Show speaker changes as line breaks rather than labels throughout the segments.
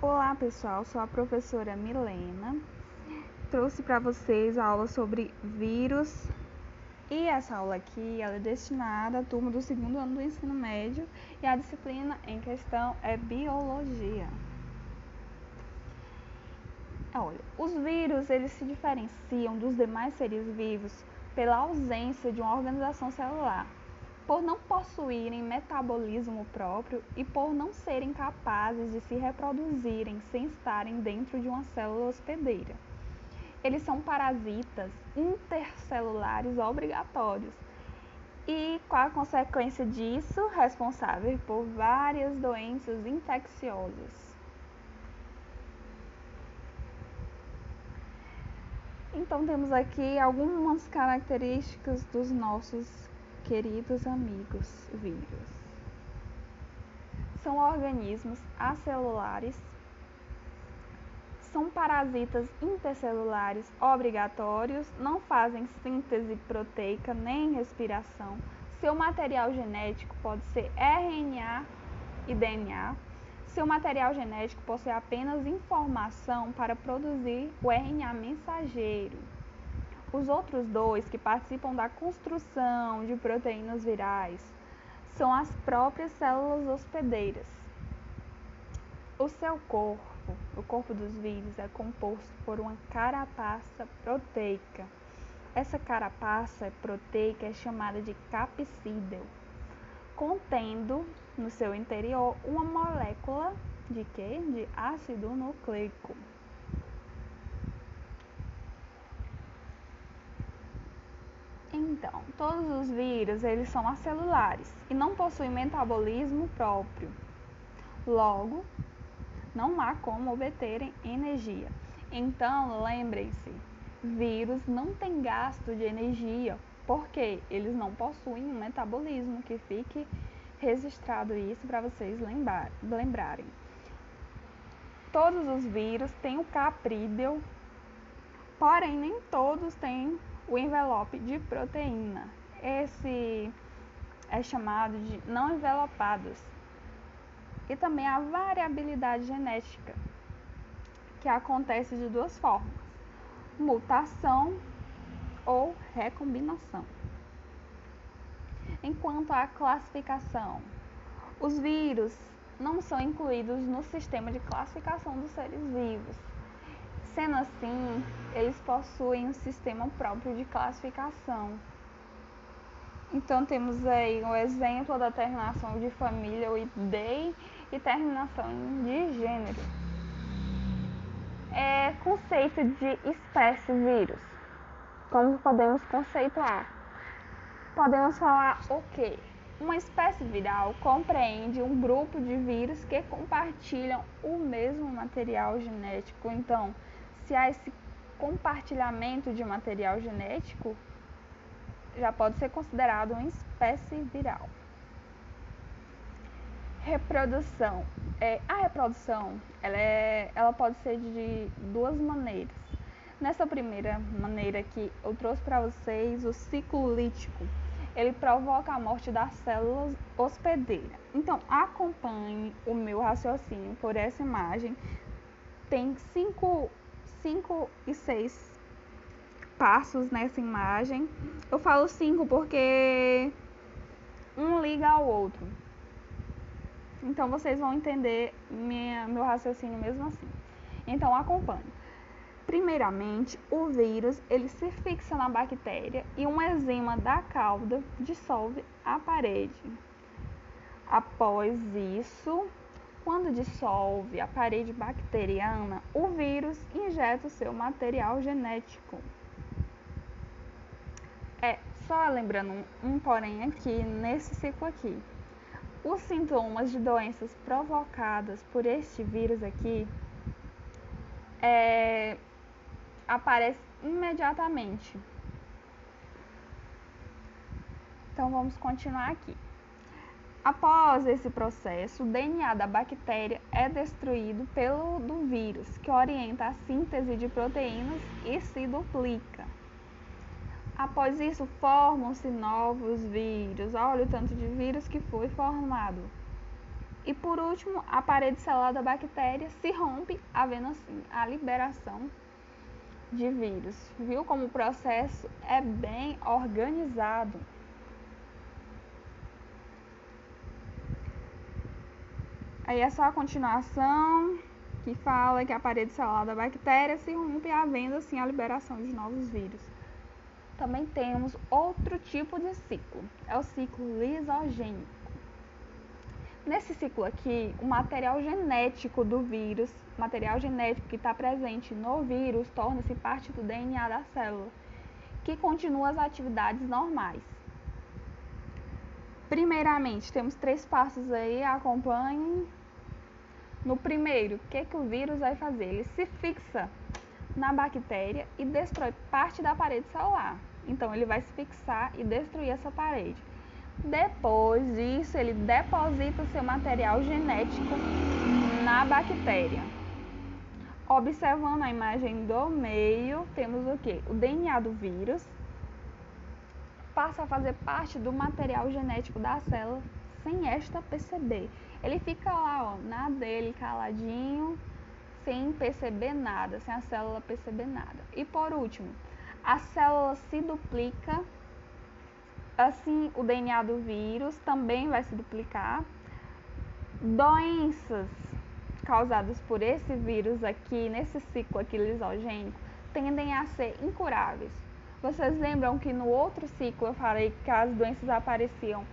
Olá pessoal, sou a professora Milena. Trouxe para vocês a aula sobre vírus e essa aula aqui ela é destinada à turma do segundo ano do ensino médio e a disciplina em questão é biologia. Olha, os vírus eles se diferenciam dos demais seres vivos pela ausência de uma organização celular, por não possuírem metabolismo próprio e por não serem capazes de se reproduzirem sem estarem dentro de uma célula hospedeira. Eles são parasitas intercelulares obrigatórios e, qual a consequência disso, responsável por várias doenças infecciosas. Então temos aqui algumas características dos nossos queridos amigos vírus. São organismos acelulares, são parasitas intercelulares obrigatórios, não fazem síntese proteica nem respiração. Seu material genético pode ser RNA e DNA. Seu material genético possui apenas informação para produzir o RNA mensageiro. Os outros dois que participam da construção de proteínas virais são as próprias células hospedeiras. O seu corpo, o corpo dos vírus, é composto por uma carapaça proteica. Essa carapaça proteica é chamada de capsídeo, contendo no seu interior uma molécula de quê? De ácido nucleico. Então, todos os vírus eles são acelulares e não possuem metabolismo próprio. Logo, não há como obterem energia. Então, lembrem-se, vírus não têm gasto de energia, porque eles não possuem um metabolismo, que fique registrado isso para vocês lembrarem. Todos os vírus têm o caprídeo, porém nem todos têm o envelope de proteína. Esse é chamado de não envelopados. E também a variabilidade genética, que acontece de duas formas: mutação ou recombinação. Enquanto à classificação, os vírus não são incluídos no sistema de classificação dos seres vivos. Sendo assim, eles possuem um sistema próprio de classificação. Então temos aí o exemplo da terminação de família, o ID, e terminação de gênero. Conceito de espécie vírus. Como podemos conceituar? Podemos falar o quê? Uma espécie viral compreende um grupo de vírus que compartilham o mesmo material genético. Então, se há esse compartilhamento de material genético, já pode ser considerado uma espécie viral. Reprodução. A reprodução ela pode ser de duas maneiras. Nessa primeira maneira aqui, eu trouxe para vocês o ciclo lítico. Ele provoca a morte das células hospedeiras. Então, acompanhe o meu raciocínio por essa imagem. Tem 5 e 6 passos nessa imagem. Eu falo 5 porque um liga ao outro. Então, vocês vão entender meu raciocínio mesmo assim. Então, acompanhe. Primeiramente, o vírus ele se fixa na bactéria e uma enzima da cauda dissolve a parede. Após isso, quando dissolve a parede bacteriana, o vírus injeta o seu material genético. Só lembrando um porém aqui, nesse ciclo aqui. Os sintomas de doenças provocadas por este vírus aqui aparecem imediatamente. Então vamos continuar aqui. Após esse processo, o DNA da bactéria é destruído pelo do vírus, que orienta a síntese de proteínas e se duplica. Após isso, formam-se novos vírus. Olha o tanto de vírus que foi formado. E por último, a parede celular da bactéria se rompe, havendo assim a liberação de vírus. Viu como o processo é bem organizado? Aí é só a continuação que fala que a parede celular da bactéria se rompe, havendo assim a liberação de novos vírus. Também temos outro tipo de ciclo, é o ciclo lisogênico. Nesse ciclo aqui, o material genético do vírus, o material genético que está presente no vírus, torna-se parte do DNA da célula, que continua as atividades normais. Primeiramente, temos 3 passos aí, acompanhem. No primeiro, o que o vírus vai fazer? Ele se fixa na bactéria e destrói parte da parede celular. Então, ele vai se fixar e destruir essa parede. Depois disso, ele deposita o seu material genético na bactéria. Observando a imagem do meio, temos o que? O DNA do vírus passa a fazer parte do material genético da célula sem esta perceber. Ele fica lá, ó, na dele, caladinho, sem perceber nada, sem a célula perceber nada. E por último, a célula se duplica, assim o DNA do vírus também vai se duplicar. Doenças causadas por esse vírus aqui, nesse ciclo aqui lisogênico, tendem a ser incuráveis. Vocês lembram que no outro ciclo eu falei que as doenças apareciam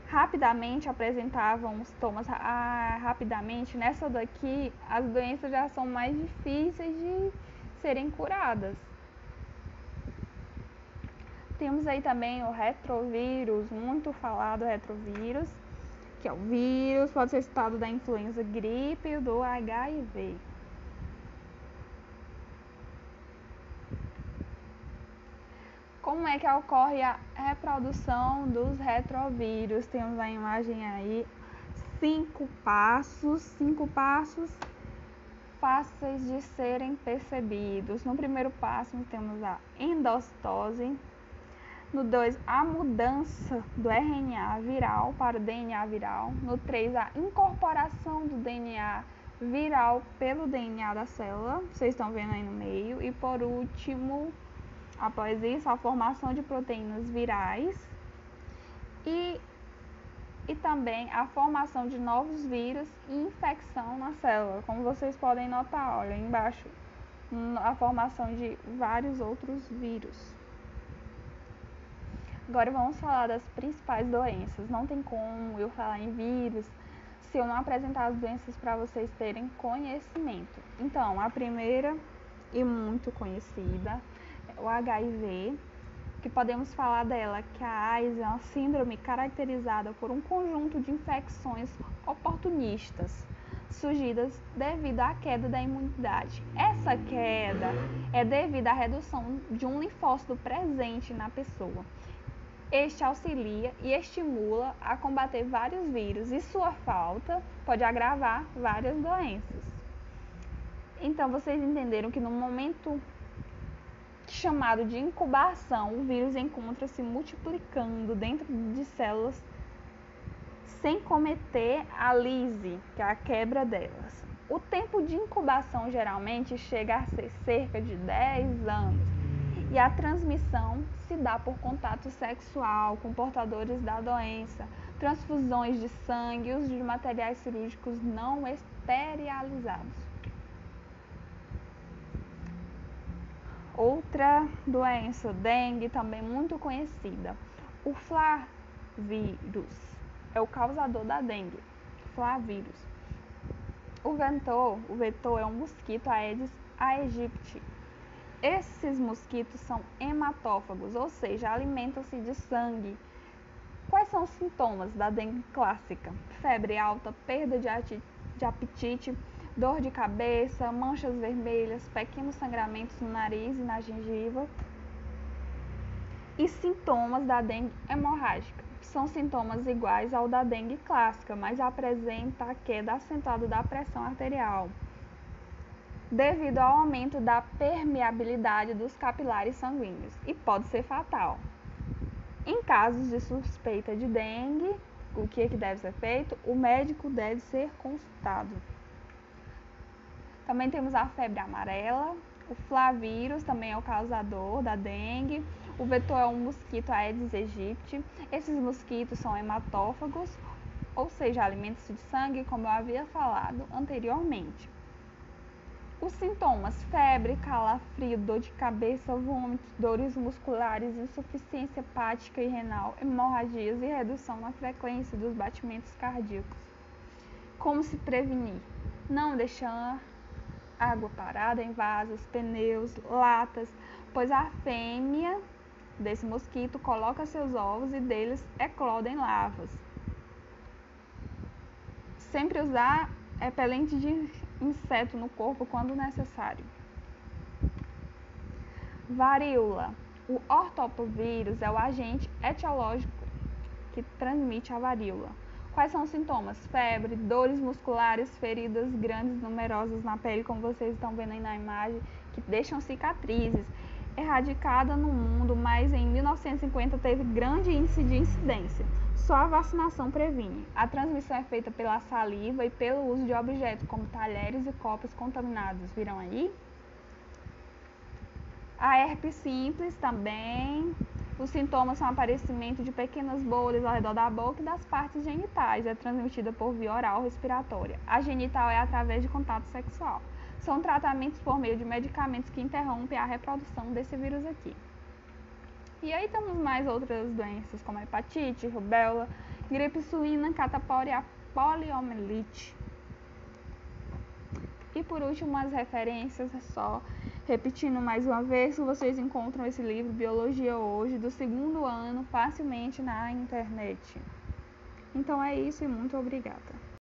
rapidamente, apresentavam os sintomas rapidamente? Nessa daqui, as doenças já são mais difíceis de serem curadas. Temos aí também o retrovírus, muito falado retrovírus, que é o vírus, pode ser citado da influenza gripe e do HIV. Como é que ocorre a reprodução dos retrovírus? Temos a imagem aí, 5 passos fáceis de serem percebidos. No primeiro passo, temos a endocitose. No 2, a mudança do RNA viral para o DNA viral. No 3, a incorporação do DNA viral pelo DNA da célula. Vocês estão vendo aí no meio. E por último, após isso, a formação de proteínas virais e também a formação de novos vírus e infecção na célula. Como vocês podem notar, olha, embaixo, a formação de vários outros vírus. Agora vamos falar das principais doenças. Não tem como eu falar em vírus se eu não apresentar as doenças para vocês terem conhecimento. Então, a primeira e muito conhecida é o HIV, que podemos falar dela que a AIDS é uma síndrome caracterizada por um conjunto de infecções oportunistas surgidas devido à queda da imunidade. Essa queda é devido à redução de um linfócito presente na pessoa. Este auxilia e estimula a combater vários vírus e sua falta pode agravar várias doenças. Então, vocês entenderam que no momento chamado de incubação, o vírus encontra-se multiplicando dentro de células sem cometer a lise, que é a quebra delas. O tempo de incubação geralmente chega a ser cerca de 10 anos. E a transmissão se dá por contato sexual com portadores da doença, transfusões de sangue e uso de materiais cirúrgicos não esterilizados. Outra doença, dengue, também muito conhecida. O flavírus é o causador da dengue. Flavírus. O vetor é um mosquito Aedes aegypti. Esses mosquitos são hematófagos, ou seja, alimentam-se de sangue. Quais são os sintomas da dengue clássica? Febre alta, perda de apetite, dor de cabeça, manchas vermelhas, pequenos sangramentos no nariz e na gengiva. E sintomas da dengue hemorrágica. São sintomas iguais ao da dengue clássica, mas apresenta a queda acentuada da pressão arterial, devido ao aumento da permeabilidade dos capilares sanguíneos, e pode ser fatal. Em casos de suspeita de dengue, o que deve ser feito? O médico deve ser consultado. Também temos a febre amarela, o flavírus também é o causador da dengue, o vetor é um mosquito Aedes aegypti. Esses mosquitos são hematófagos, ou seja, alimentam-se de sangue, como eu havia falado anteriormente. Os sintomas: febre, calafrio, dor de cabeça, vômitos, dores musculares, insuficiência hepática e renal, hemorragias e redução na frequência dos batimentos cardíacos. Como se prevenir? Não deixar água parada em vasos, pneus, latas, pois a fêmea desse mosquito coloca seus ovos e deles eclodem larvas. Sempre usar repelente de inseto no corpo quando necessário. Varíola. O ortopovírus é o agente etiológico que transmite a varíola. Quais são os sintomas? Febre, dores musculares, feridas grandes, numerosas na pele, como vocês estão vendo aí na imagem, que deixam cicatrizes. Erradicada no mundo, mas em 1950 teve grande índice de incidência. Só a vacinação previne. A transmissão é feita pela saliva e pelo uso de objetos como talheres e copos contaminados. Viram aí? A herpes simples também. Os sintomas são aparecimento de pequenas bolhas ao redor da boca e das partes genitais. É transmitida por via oral respiratória. A genital é através de contato sexual. São tratamentos por meio de medicamentos que interrompem a reprodução desse vírus aqui. E aí temos mais outras doenças como a hepatite, rubéola, gripe suína, catapora e a poliomielite. E por último, as referências, só repetindo mais uma vez, vocês encontram esse livro Biologia Hoje, do 2º ano, facilmente na internet. Então é isso e muito obrigada.